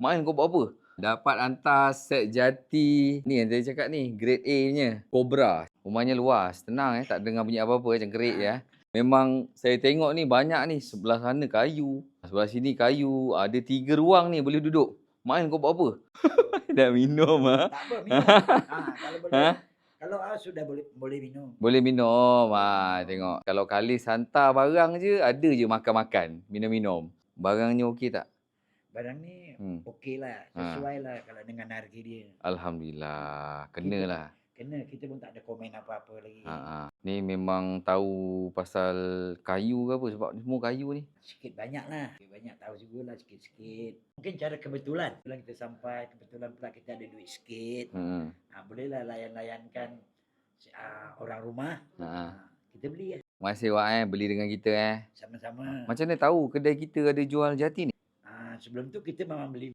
Main kau buat apa? Dapat hantar set jati. Ni yang tadi cakap ni, grade A punya. Cobra. Rumahnya luas. Tenang tak dengar bunyi apa-apa macam kerik ya. Memang saya tengok ni banyak ni. Sebelah sana kayu. Sebelah sini kayu. Ada 3 ruang ni boleh duduk. Main kau buat apa? Dah minum ah. Tak apa, minum. Kalau boleh. Kalau sudah boleh minum. Boleh minum. Tengok. Kalau Khalis hantar barang je, ada je makan-makan, minum-minum. Barangnya okey tak? Barang ni okey lah. Sesuai lah kalau dengan harga dia. Alhamdulillah. Kenalah. Kena. Kita pun tak ada komen apa-apa lagi. Ni memang tahu pasal kayu ke apa? Sebab semua kayu ni. Sikit banyak lah. Banyak tahu jugalah sikit-sikit. Mungkin cara kebetulan. Bila kita sampai, kebetulan pula kita ada duit sikit. Bolehlah layan-layankan orang rumah. Kita beli lah. Terima kasih Wak beli dengan kita Sama-sama. Macam mana tahu kedai kita ada jual jati ni? Sebelum tu kita memang beli